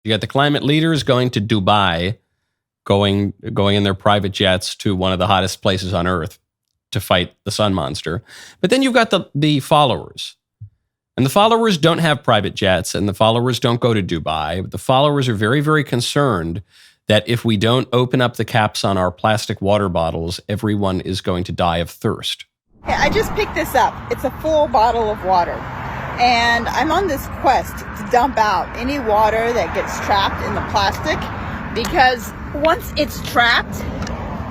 You got the climate leaders going to Dubai, going in their private jets to one of the hottest places on Earth to fight the sun monster. But then you've got the followers. And the followers don't have private jets, and the followers don't go to Dubai. But the followers are very, very concerned that if we don't open up the caps on our plastic water bottles, everyone is going to die of thirst. Okay, I just picked this up. It's a full bottle of water. And I'm on this quest to dump out any water that gets trapped in the plastic, because once it's trapped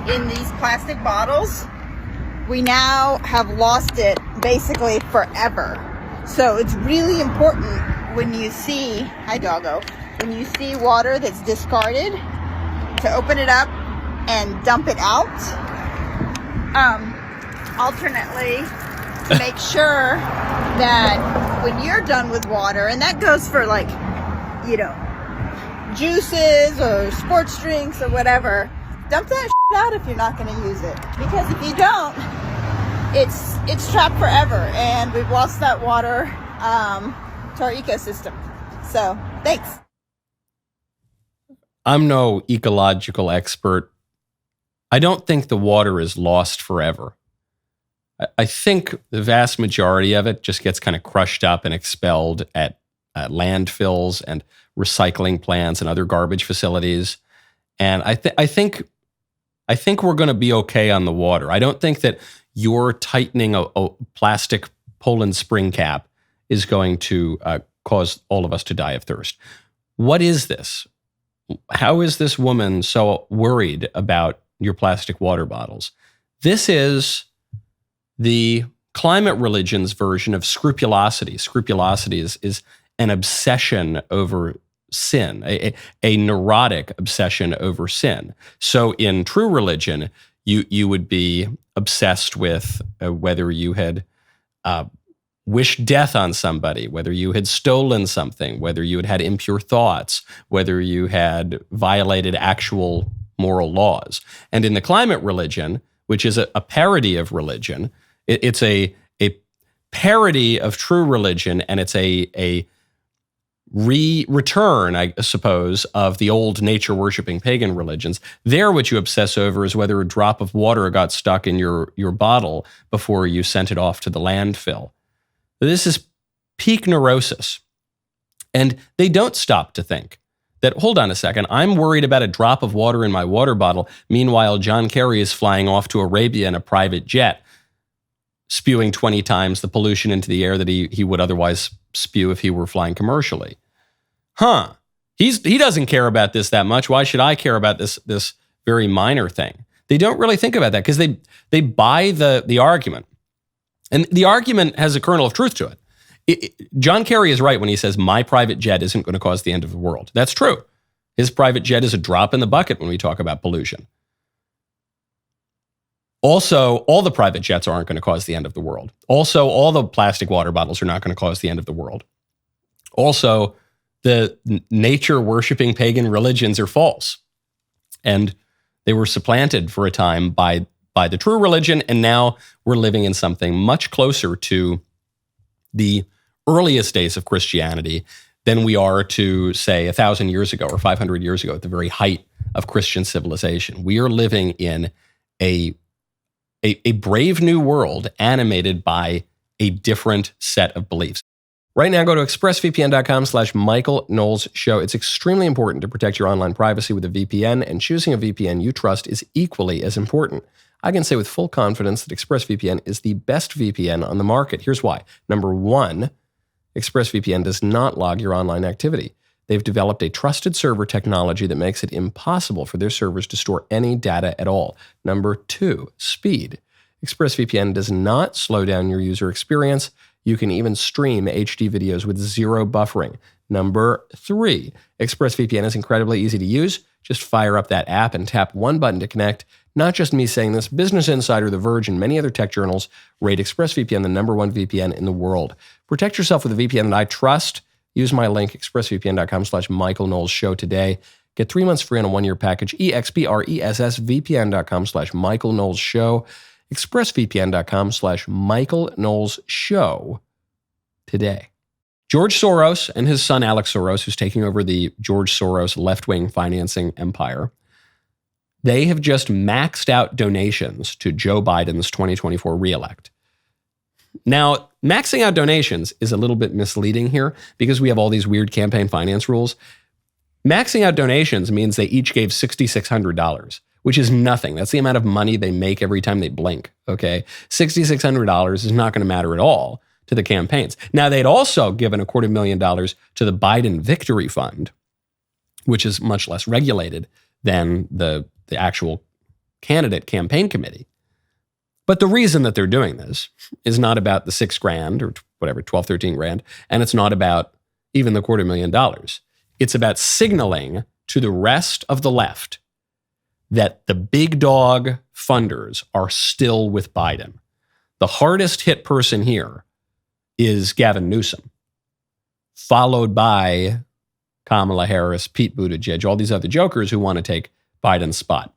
in these plastic bottles, we now have lost it basically forever. So it's really important when you see, hi doggo, when you see water that's discarded, to open it up and dump it out. Alternately, to make sure that when you're done with water, and that goes for like, juices or sports drinks or whatever, dump that shit out if you're not going to use it. Because if you don't, it's trapped forever, and we've lost that water to our ecosystem. So, thanks. I'm no ecological expert. I don't think the water is lost forever. I think the vast majority of it just gets kind of crushed up and expelled at landfills and recycling plants and other garbage facilities. And I think we're going to be okay on the water. I don't think that your tightening a plastic Poland spring cap is going to cause all of us to die of thirst. What is this? How is this woman so worried about your plastic water bottles? This is the climate religion's version of scrupulosity. Scrupulosity is an obsession over sin, a neurotic obsession over sin. So in true religion, you would be obsessed with whether you had wished death on somebody, whether you had stolen something, whether you had had impure thoughts, whether you had violated actual moral laws. And in the climate religion, which is a parody of religion, it's a parody of true religion, and it's a return, I suppose, of the old nature-worshipping pagan religions. There, what you obsess over is whether a drop of water got stuck in your bottle before you sent it off to the landfill. This is peak neurosis. And they don't stop to think that, hold on a second, I'm worried about a drop of water in my water bottle. Meanwhile, John Kerry is flying off to Arabia in a private jet, spewing 20 times the pollution into the air that he would otherwise spew if he were flying commercially. He doesn't care about this that much. Why should I care about this very minor thing? They don't really think about that because they buy the argument. And the argument has a kernel of truth to it. John Kerry is right when he says my private jet isn't going to cause the end of the world. That's true. His private jet is a drop in the bucket when we talk about pollution. Also, all the private jets aren't going to cause the end of the world. Also, all the plastic water bottles are not going to cause the end of the world. Also, the nature-worshipping pagan religions are false. And they were supplanted for a time by the true religion, and now we're living in something much closer to the earliest days of Christianity than we are to, say, 1,000 years ago or 500 years ago at the very height of Christian civilization. We are living in a brave new world animated by a different set of beliefs. Right now, go to expressvpn.com/Michael Knowles Show. It's extremely important to protect your online privacy with a VPN, and choosing a VPN you trust is equally as important. I can say with full confidence that ExpressVPN is the best VPN on the market. Here's why. Number one, ExpressVPN does not log your online activity. They've developed a trusted server technology that makes it impossible for their servers to store any data at all. Number two, speed. ExpressVPN does not slow down your user experience. You can even stream HD videos with zero buffering. Number three, ExpressVPN is incredibly easy to use. Just fire up that app and tap one button to connect. Not just me saying this, Business Insider, The Verge, and many other tech journals rate ExpressVPN the #1 VPN in the world. Protect yourself with a VPN that I trust. Use my link, expressvpn.com/Michael Knowles Show today. Get 3 months free on a 1-year package, expressvpn.com/Michael Knowles Show, expressvpn.com/Michael Knowles Show today. George Soros and his son Alex Soros, who's taking over the George Soros left-wing financing empire, they have just maxed out donations to Joe Biden's 2024 reelect. Now, maxing out donations is a little bit misleading here because we have all these weird campaign finance rules. Maxing out donations means they each gave $6,600, which is nothing. That's the amount of money they make every time they blink, okay? $6,600 is not going to matter at all to the campaigns. Now, they'd also given $250,000 to the Biden Victory Fund, which is much less regulated than the actual candidate campaign committee. But the reason that they're doing this is not about the $6,000 or whatever, 12, 13 grand. And it's not about even the $250,000. It's about signaling to the rest of the left that the big dog funders are still with Biden. The hardest hit person here is Gavin Newsom, followed by Kamala Harris, Pete Buttigieg, all these other jokers who want to take Biden's spot.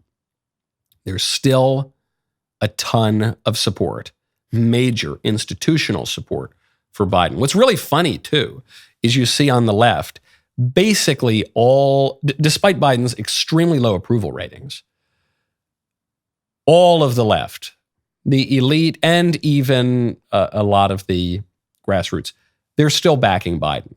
There's still a ton of support, major institutional support for Biden. What's really funny, too, is you see on the left, basically all, despite Biden's extremely low approval ratings, all of the left, the elite, and even a lot of the grassroots, they're still backing Biden.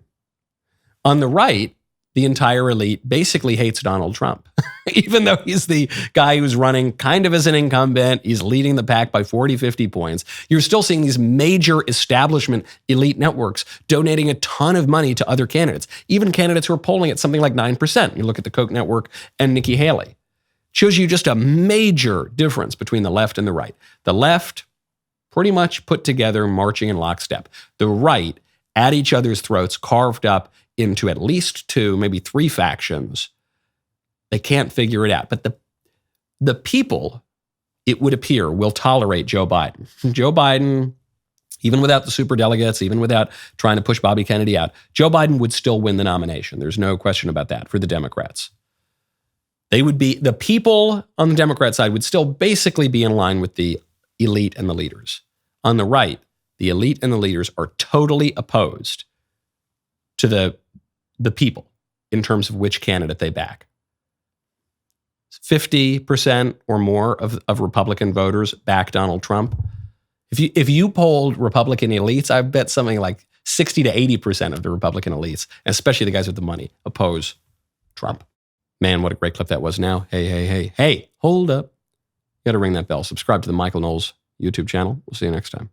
On the right, the entire elite basically hates Donald Trump, even though he's the guy who's running kind of as an incumbent. He's leading the pack by 40, 50 points. You're still seeing these major establishment elite networks donating a ton of money to other candidates, even candidates who are polling at something like 9%. You look at the Koch network and Nikki Haley. Shows you just a major difference between the left and the right. The left, pretty much put together, marching in lockstep. The right, at each other's throats, carved up into at least 2, maybe 3 factions. They can't figure it out. But the people, it would appear, will tolerate Joe Biden. Joe Biden, even without the superdelegates, even without trying to push Bobby Kennedy out, Joe Biden would still win the nomination. There's no question about that for the Democrats. They would be, the people on the Democrat side would still basically be in line with the elite and the leaders. On the right, the elite and the leaders are totally opposed to the people in terms of which candidate they back. 50% or more of Republican voters back Donald Trump. If you polled Republican elites, I bet something like 60 to 80% of the Republican elites, especially the guys with the money, oppose Trump. Man, what a great clip that was now. Hey, hold up. You got to ring that bell. Subscribe to the Michael Knowles YouTube channel. We'll see you next time.